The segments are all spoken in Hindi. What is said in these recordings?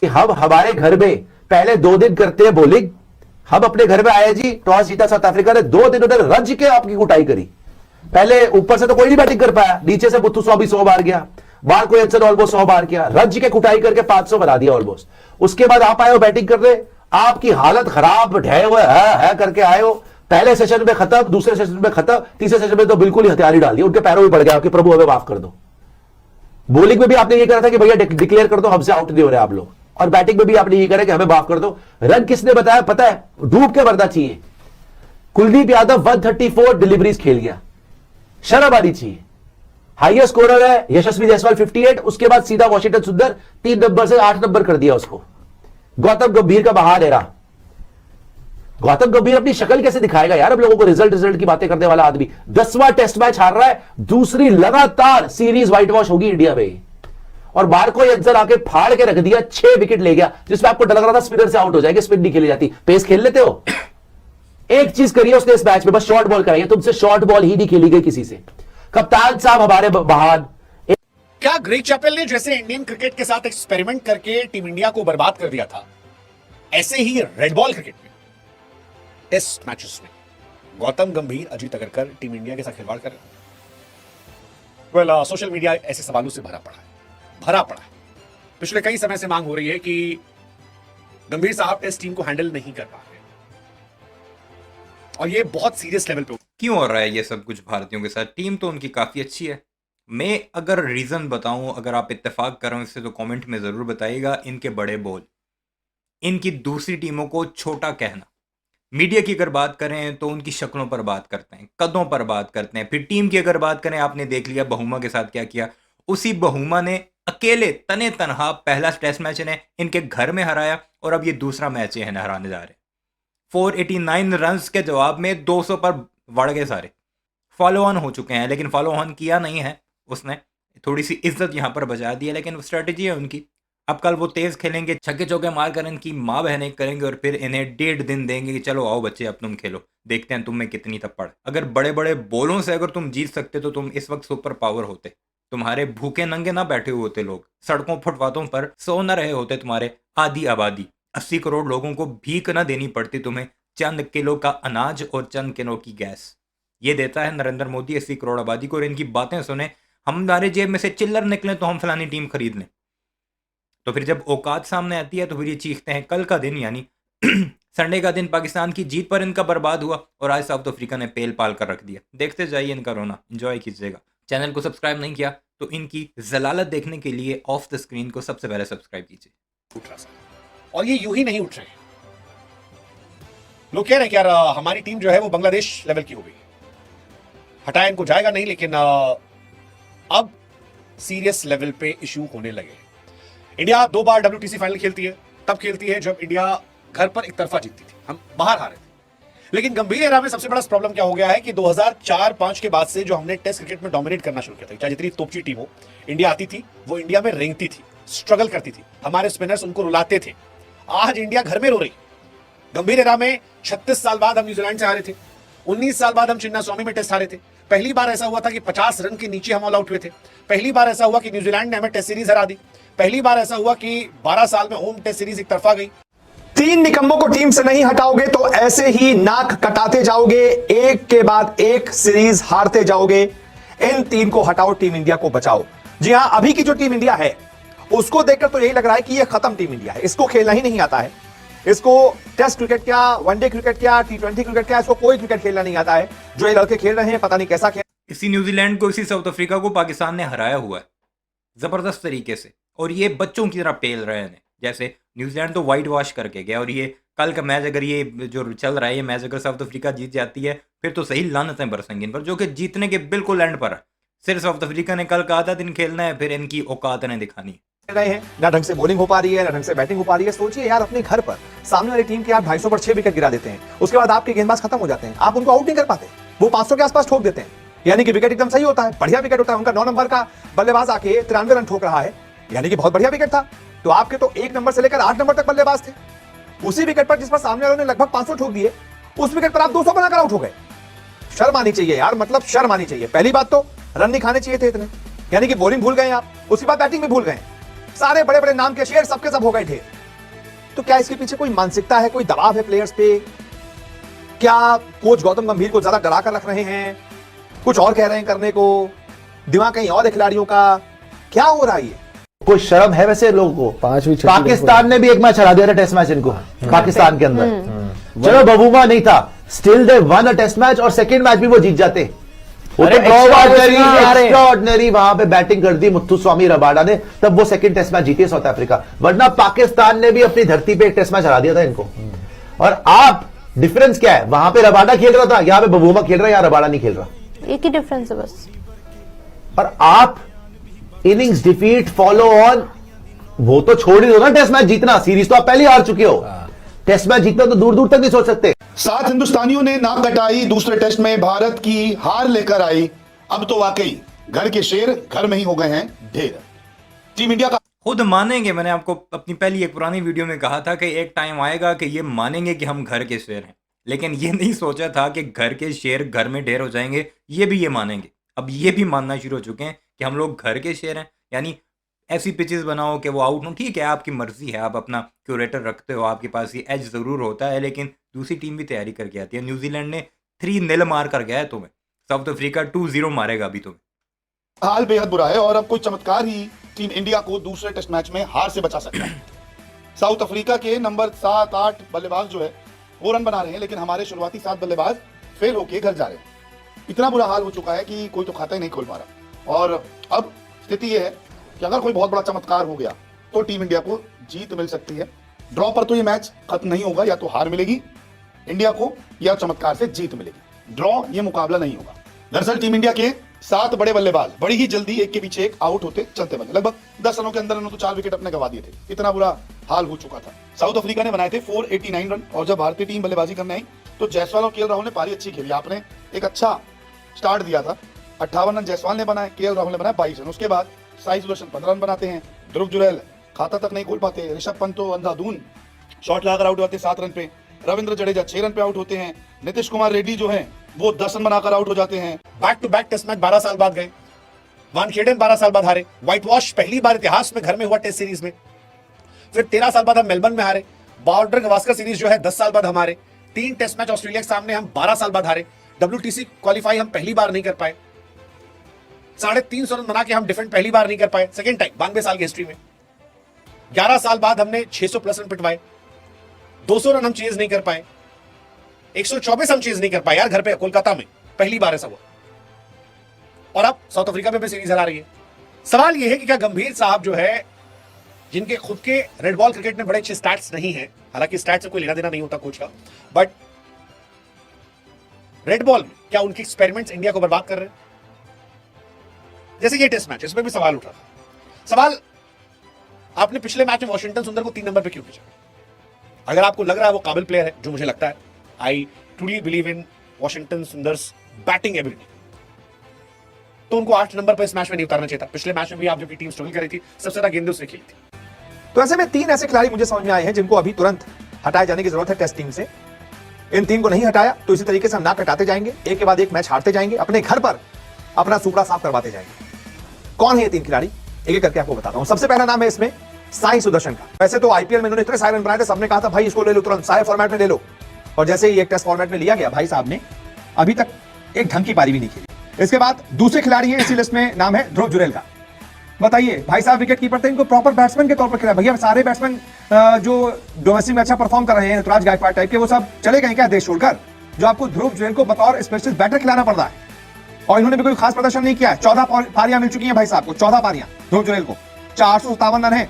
कि हम हमारे घर में पहले 2 दिन करते हैं बॉलिंग। हम अपने घर में आए जी, टॉस जीता साउथ अफ्रीका ने, 2 दिन उधर रज के आपकी कुटाई करी। पहले ऊपर से तो कोई नहीं बैटिंग कर पाया, नीचे से बुत्तू 100 बार गया, बार को ऑलमोस्ट 100 बार किया, रज के कुटाई करके 500 बना दिया ऑलमोस्ट। उसके बाद आप आए हो बैटिंग करने, आपकी हालत खराब, ढहे हुए है करके आए हो। पहले सेशन में खत्म, दूसरे सेशन में खत्म, तीसरे सेशन में तो बिल्कुल ही हथियार ही डाल दिया, उनके पैरों में पड़ गया कि प्रभु हमें माफ कर दो। बॉलिंग में भी आपने ये कहा था कि भैया डिक्लेयर कर दो, हमसे आउट नहीं हो रहे आप लोग, और बैटिंग में भी आपने ये कहा कि हमें माफ कर दो। रन किसने बताया पता है? डूब के मरना चाहिए। कुलदीप यादव 134 डिलीवरीज खेल गया, शर्म आनी चाहिए। हाईएस्ट स्कोरर है यशस्वी जायसवाल 58, उसके बाद सीधा वॉशिंगटन सुंदर 3 नंबर से 8 नंबर कर दिया उसको। गौतम गंभीर का बहार है रहा। गौतम गंभीर अपनी शक्ल कैसे दिखाएगा यार हम लोगों को? रिजल्ट की बातें करने वाला आदमी 10वां टेस्ट मैच हार रहा है, दूसरी लगातार सीरीज व्हाइट वॉश होगी इंडिया में। और मार्को यंजर आके फाड़ के रख दिया, 6 विकेट ले गया, जिसमें आपको डर लग रहा था स्पिनर से आउट हो जाएगी, स्पिन नहीं खेली जाती। पेस खेल लेते हो? एक चीज करिए उसने इस मैच में, बस शॉर्ट बॉल कराइए, तुमसे शॉर्ट बॉल ही नहीं खेली गई किसी से। कप्तान साहब हमारे महान। क्या ग्रेग चैपेल ने जैसे इंडियन क्रिकेट के साथ एक्सपेरिमेंट करके टीम इंडिया को बर्बाद कर दिया था, ऐसे ही रेड बॉल क्रिकेट में टेस्ट मैचेस में गौतम गंभीर, अजीत अगरकर टीम इंडिया के साथ खिलवाड़ कर रहे हैं। सोशल मीडिया ऐसे सवालों से भरा पड़ा है। पिछले कई समय से मांग हो रही है कि गंभीर साहब टेस्ट टीम को हैंडल नहीं कर पा रहे, और ये बहुत सीरियस लेवल पे। क्यों हो रहा है ये सब कुछ भारतीयों के साथ? टीम तो उनकी काफ़ी अच्छी है। मैं अगर रीज़न बताऊं, अगर आप इत्तेफाक कर रहे हो इससे, तो कमेंट में ज़रूर बताइएगा। इनके बड़े बोल, इनकी दूसरी टीमों को छोटा कहना। मीडिया की अगर बात करें तो उनकी शक्लों पर बात करते हैं, कदों पर बात करते हैं। फिर टीम की अगर बात करें, आपने देख लिया बहुमा के साथ क्या किया। उसी बहुमा ने अकेले तने तनहा पहला टेस्ट मैच ने इनके घर में हराया, और अब ये दूसरा मैच इन्हें हराने जा रहे हैं। 489 रन्स के जवाब में 200 पर बढ़ गए सारे। फॉलो ऑन हो चुके हैं, लेकिन फॉलो ऑन किया नहीं है उसने, थोड़ी सी इज्जत यहाँ पर बचा दी है, लेकिन स्ट्रेटजी है उनकी। अब कल वो तेज खेलेंगे, छक्के चौके मार कर इनकी माँ बहनें करेंगे, और फिर इन्हें 1.5 दिन देंगे कि चलो आओ बच्चे अब तुम खेलो, देखते हैं तुम में कितनी थप्पड़। अगर बड़े बड़े बोलों से अगर तुम जीत सकते तो तुम इस वक्त सुपर पावर होते। तुम्हारे भूखे नंगे ना बैठे हुए होते लोग, सड़कों फुटपाथों पर सो न रहे होते तुम्हारे आधी आबादी। 80 करोड़ लोगों को भीख न देनी पड़ती तुम्हें चंद किलो का अनाज और चंद किलो की गैस। ये देता है नरेंद्र मोदी 80 करोड़ आबादी को, और इनकी बातें सुने हमारे जेब में से चिल्लर निकले तो हम फलानी टीम खरीद लें। तो फिर जब औकात सामने आती है तो फिर ये चीखते हैं। कल का दिन यानी संडे का दिन पाकिस्तान की जीत पर इनका बर्बाद हुआ, और आज साउथ अफ्रीका ने पेल पाल कर रख दिया। देखते जाइए इनका रोना, एंजॉय कीजिएगा। चैनल को सब्सक्राइब नहीं किया तो इनकी जलालत देखने के लिए ऑफ द स्क्रीन को सबसे पहले सब्सक्राइब कीजिए। उठ रहा था, और ये यूं ही नहीं उठ रहे हैं। लोग कह रहे हैं कि यार हमारी टीम जो है वो बांग्लादेश लेवल की हो गई, हटाया इनको जाएगा नहीं, लेकिन अब सीरियस लेवल पे इशू होने लगे। इंडिया 2 बार WTC फाइनल खेलती है, तब खेलती है जब इंडिया घर पर एक तरफा जीतती थी, हम बाहर हारे थे। लेकिन गंभीर एरा में सबसे बड़ा प्रॉब्लम क्या हो गया है कि 2004-5 के बाद से जो हमने टेस्ट क्रिकेट में डोमिनेट करना शुरू किया था, चाहे जितनी तोपची टीम हो, इंडिया आती थी, वो इंडिया में रेंगती थी, स्ट्रगल करती थी, हमारे स्पिनर्स उनको रुलाते थे। आज इंडिया घर में रो रही। गंभीर एरा में 36 साल बाद हम न्यूजीलैंड से हारे थे, 19 साल बाद हम चिन्नास्वामी में टेस्ट हारे थे। पहली बार ऐसा हुआ था कि 50 रन के नीचे हम ऑल आउट हुए थे। पहली बार ऐसा हुआ कि न्यूजीलैंड ने हमें टेस्ट सीरीज हरा दी। पहली बार ऐसा हुआ कि 12 साल में होम टेस्ट सीरीज एक तरफा गई। 3 निकम्मों को टीम से नहीं हटाओगे तो ऐसे ही नाक कटाते जाओगे, एक के बाद एक सीरीज हारते जाओगे। इन 3 को हटाओ, टीम इंडिया को बचाओ। जी हां, अभी की जो टीम इंडिया है उसको देखकर तो यही लग रहा है कि यह खत्म टीम इंडिया है। इसको खेलना ही नहीं आता है, इसको टेस्ट क्रिकेट क्या, वनडे क्रिकेट क्या, T20 क्रिकेट क्या, इसको कोई क्रिकेट खेलना नहीं आता है। जो ये लड़के खेल रहे हैं पता नहीं कैसा खेल। इसी न्यूजीलैंड को, इसी साउथ अफ्रीका को पाकिस्तान ने हराया हुआ है जबरदस्त तरीके से, और ये बच्चों की तरह पेल रहे हैं। जैसे न्यूजीलैंड तो वाइट वॉश करके गया, और ये कल का मैच अगर ये जो चल रहा है, ये मैच अगर साउथ अफ्रीका जीत जाती है फिर तो सही लानतें बरसेंगी इन पर, जो कि जीतने के बिल्कुल एंड पर है। सिर्फ साउथ अफ्रीका ने कल का आधा दिन खेलना है, फिर इनकी औकात ने दिखानी रहे हैं। ना ढंग से बॉलिंग हो पा रही है, ना ढंग से बैटिंग हो पा रही है। सोचिए यार, अपने घर पर सामने वाली टीम के आप 250 पर 6 विकेट गिरा देते हैं, उसके बाद आपके गेंदबाज खत्म हो जाते हैं, आप उनको आउट नहीं कर पाते, वो 500 के आसपास ठोक देते हैं। यानी कि विकेट एकदम सही होता है, बढ़िया विकेट होता है उनका। 9 नंबर का बल्लेबाज आके 93 रन ठोक रहा है, यानी कि बहुत बढ़िया विकेट था। तो आपके तो 1 नंबर से लेकर 8 नंबर तक बल्लेबाज थे। उसी विकेट पर जिस पर सामने वालों ने लगभग 500 ठोक दिए, उस विकेट पर आप 200 बनाकर आउट हो गए। शर्म आनी चाहिए यार, मतलब शर्म आनी चाहिए। पहली बात तो रन नहीं खाने चाहिए थे इतने, यानी कि बॉलिंग भूल गए आप, उसके बाद बैटिंग भी भूल गए। सारे बड़े बड़े नाम के शेयर सबके सब हो गए ढेर। तो क्या इसके पीछे कोई मानसिकता है, कोई दबाव है प्लेयर्स पे? क्या कोच गौतम गंभीर को ज्यादा डरा कर रख रहे हैं, कुछ और कह रहे हैं करने को, दिमाग कहीं और है खिलाड़ियों का? क्या हो रहा है ये? कोई शर्म है वैसे लोगों को? पांचवी छठी पाकिस्तान ने भी एक मैच हरा दिया था टेस्ट मैच इनको, पाकिस्तान के अंदर। चलो बबूमा नहीं था, still they won a test match और सेकंड मैच भी वो जीत जाते। वो तो एक्स्ट्राऑर्डिनरी वहां पे बैटिंग कर दी मुत्थुस्वामी रबाडा ने, तब वो सेकंड टेस्ट मैच जीती साउथ अफ्रीका। वरना पाकिस्तान ने भी अपनी धरती पे एक टेस्ट मैच हरा दिया था इनको। और आप डिफरेंस क्या है? वहां पे रबाडा खेल रहा था, यहां पे बबूमा खेल रहा है, यहां रबाडा नहीं खेल रहा। एक ही डिफरेंस है बस। और आप इनिंग्स डिफीट फॉलो ऑन, वो तो छोड़ ही दो ना टेस्ट मैच जीतना, सीरीज तो आप पहले हार चुके हो। टेस्ट मैच जीतना तो दूर दूर तक नहीं सोच सकते। 7 हिंदुस्तानियों ने नाक कटाई, दूसरे टेस्ट में भारत की हार लेकर आई। अब तो वाकई घर के शेर घर में ही हो गए हैं ढेर। टीम इंडिया का खुद मानेंगे। मैंने आपको अपनी पहली एक पुरानी वीडियो में कहा था कि एक टाइम आएगा कि ये मानेंगे कि हम घर के शेर हैं, लेकिन ये नहीं सोचा था कि घर के शेर घर में ढेर हो जाएंगे। ये भी ये मानेंगे, अब ये भी मानना शुरू हो चुके हैं कि हम लोग घर के शेर हैं। यानी ऐसी पिचेस बनाओ कि वो आउट हो, ठीक है आपकी मर्जी है, आप अपना क्यूरेटर रखते हो, आपके पास ये एज ज़रूर होता है, लेकिन दूसरी टीम भी तैयारी करके आती है। न्यूजीलैंड ने 3-0 मार कर गया है तुम्हें, साउथ अफ्रीका 2-0 मारेगा अभी तुम्हें। हाल बेहद बुरा है और अब कोई चमत्कार ही टीम इंडिया को दूसरे टेस्ट मैच में हार से बचा सकता है। साउथ अफ्रीका के नंबर 7-8 बल्लेबाज जो है वो रन बना रहे हैं, लेकिन हमारे शुरुआती 7 बल्लेबाज फेल होके घर जा रहे हैं। इतना बुरा हाल हो चुका है कि कोई तो खाता ही नहीं खोल पा रहा। और अब स्थिति यह है कि अगर कोई बहुत बड़ा चमत्कार हो गया तो टीम इंडिया को जीत मिल सकती है। ड्रॉ पर तो ये मैच खत्म नहीं होगा, या तो हार मिलेगी इंडिया को या चमत्कार से जीत मिलेगी। ड्रॉ ये मुकाबला नहीं होगा। दरअसल टीम इंडिया के 7 बड़े बल्लेबाज बड़ी ही जल्दी एक के पीछे एक आउट होते चलते बने। लगभग 10 रनों के अंदर उन्होंने तो 4 विकेट अपने गंवा दिए थे। इतना बुरा हाल हो चुका था। साउथ अफ्रीका ने बनाए थे 489 रन और जब भारतीय टीम बल्लेबाजी करने आई तो जायसवाल और केएल राहुल ने पारी अच्छी खेली। आपने एक अच्छा स्टार्ट दिया था। 58 रन जायसवाल ने बनाए, केएल राहुल ने बनाए 22 रन। उसके बाद साई सुदर्शन 15 रन बनाते हैं, ध्रुव जुरैल खाता तक नहीं खोल पाते, ऋषभ पंत तो अंधाधुन शॉट लगाकर आउट होते 7 रन पे, रविंद्र जडेजा 6 रन पे आउट होते हैं, नीतीश कुमार रेड्डी जो है वो 10 रन बनाकर आउट हो जाते हैं। Back to back test match 12 साल बाद गए। वानखेड़े 12 साल बाद हारे। व्हाइट वॉश पहली बार इतिहास में घर में हुआ टेस्ट सीरीज में। फिर 13 साल बाद हम मेलबर्न में हारे। बॉर्डर गवास्कर सीरीज जो है 10 साल बाद हम हारे। 3 टेस्ट मैच ऑस्ट्रेलिया के सामने हम 12 साल बाद हारे। WTC क्वालिफाई हम पहली बार नहीं कर पाए। 350 रन बना के हम डिफेंड पहली बार नहीं कर पाए, सेकेंड टाइम 92 साल की हिस्ट्री में। 11 साल बाद हमने 600 प्लस रन पिटवाए। 200 रन हम चेज नहीं कर पाए। 124 हम चेज नहीं कर पाए यार, घर पे कोलकाता में पहली बार ऐसा हुआ। और अब साउथ अफ्रीका में भी सीरीज हरा रही है। सवाल यह है कि क्या गंभीर साहब जो है, जिनके खुद के रेड बॉल क्रिकेट में बड़े अच्छे स्टैट्स नहीं है, हालांकि स्टैट्स से कोई लेना देना नहीं होता कोच का, बट रेड बॉल में क्या उनके एक्सपेरिमेंट्स इंडिया को बर्बाद कर रहे हैं? जैसे ये टेस्ट मैच, इसमें भी सवाल उठ रहा था। सवाल, आपने पिछले मैच में वॉशिंगटन सुंदर को 3 नंबर पे क्यों भेजा? अगर आपको लग रहा है वो काबिल प्लेयर है, जो मुझे लगता है, I truly believe in Washington Sundar's batting ability, तो उनको 8 नंबर पर इस मैच में नहीं उतारना चाहिए था। पिछले मैच में भी आप जबकि टीम स्ट्रगल कर रही थी, सबसे ज्यादा गेंदें उसने खेली थी। तो ऐसे में 3 ऐसे खिलाड़ी मुझे समझ में आए हैं जिनको अभी तुरंत हटाए जाने की जरूरत है टेस्ट टीम से। इन 3 को नहीं हटाया तो इसी तरीके से हम नाक कटाते जाएंगे, एक के बाद एक मैच हारते जाएंगे, अपने घर पर अपना सुपड़ा साफ करवाते जाएंगे। कौन है ये 3 खिलाड़ी, एक एक करके आपको बताता हूं। सबसे पहला नाम है इसमें साई सुदर्शन का। वैसे तो आईपीएल में इन्होंने इतने सारे रन बनाए थे, सबने कहा था भाई इसको ले लो तुरंत, सारे फॉर्मेट में ले लो, और जैसे ही एक टेस्ट फॉर्मेट में लिया गया, भाई साहब ने अभी तक एक ढंग की पारी भी नहीं खेली। इसके बाद दूसरे खिलाड़ी है इसी लिस्ट में, नाम है ध्रुव जुरैल का। बताइए, भाई साहब विकेट कीपर थे, इनको प्रॉपर बैट्समैन के तौर पर खेला। भैया सारे बैट्समैन जो डोमेस्टिक में अच्छा परफॉर्म कर रहे हैं, ऋतुराज गायकवाड़ टाइप के, वो सब चले गए क्या देश छोड़कर? जो आपको ध्रुव जुरैल को बतौर स्पेशलिस्ट बैटर खिलाना पड़ रहा है, और इन्होंने भी कोई खास प्रदर्शन नहीं किया है। 14 पारियां मिल चुकी हैं भाई साहब को, 14 पारियां ध्रुव जुरैल को, 457 रन है।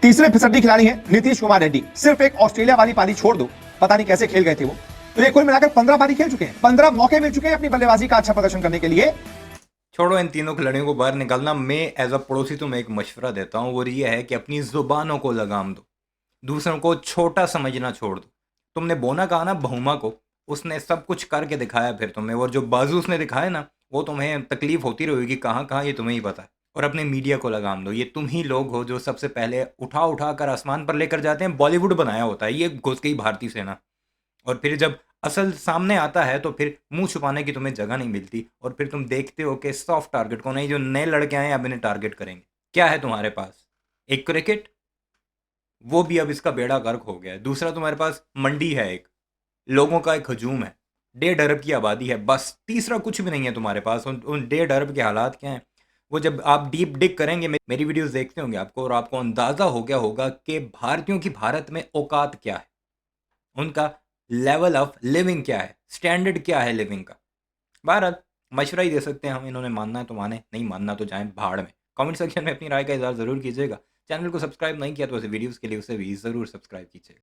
तीसरे फिसड्डी खिलाड़ी हैं नीतीश कुमार रेड्डी। सिर्फ एक ऑस्ट्रेलिया वाली पारी छोड़ दो, पता नहीं कैसे खेल गए थे वो, तो ये कुल मिलाकर 15 पारी खेल चुके हैं, 15 मौके मिल चुके हैं अपनी बल्लेबाजी का अच्छा प्रदर्शन करने के लिए। छोड़ो इन तीनों खिलाड़ियों को बाहर निकालना। मैं एज अ पड़ोसी तुम्हें एक मशवरा देता हूँ, वो ये है कि अपनी जुबानों को लगाम दो, दूसरों को छोटा समझना छोड़ दो। तुमने बोना कहा ना बहुमा को, उसने सब कुछ करके दिखाया फिर तुम्हें, और जो बाजू उसने दिखाया ना, वो तुम्हें तकलीफ होती रहेगी कहाँ कहाँ, ये तुम्हें ही पता है। और अपने मीडिया को लगाम दो। ये तुम ही लोग हो जो सबसे पहले उठा उठा कर आसमान पर लेकर जाते हैं। बॉलीवुड बनाया होता है, ये घुस गई भारतीय सेना, और फिर जब असल सामने आता है तो फिर मुंह छुपाने की तुम्हें जगह नहीं मिलती, और फिर तुम देखते हो कि सॉफ्ट टारगेट को नहीं, जो नए लड़के आए अब इन्हें टारगेट करेंगे। क्या है तुम्हारे पास? एक क्रिकेट, वो भी अब इसका बेड़ा गर्क हो गया है। दूसरा तुम्हारे पास मंडी है, एक लोगों का एक हजूम है, 1.5 अरब की आबादी है बस। तीसरा कुछ भी नहीं है तुम्हारे पास। उन 1.5 अरब के हालात क्या हैं वो जब आप डीप डिग करेंगे, मेरी वीडियोस देखते होंगे आपको, और आपको अंदाज़ा हो गया होगा कि भारतीयों की भारत में औकात क्या है, उनका लेवल ऑफ लिविंग क्या है, स्टैंडर्ड क्या है लिविंग का। बहरहाल मशवरा ही दे सकते हैं हम, इन्होंने मानना है तो माने, नहीं मानना तो जाएं भाड़ में। कमेंट सेक्शन में अपनी राय का इज़हार ज़रूर कीजिएगा। चैनल को सब्सक्राइब नहीं किया तो ऐसे वीडियोस के लिए उसे भी ज़रूर सब्सक्राइब कीजिएगा।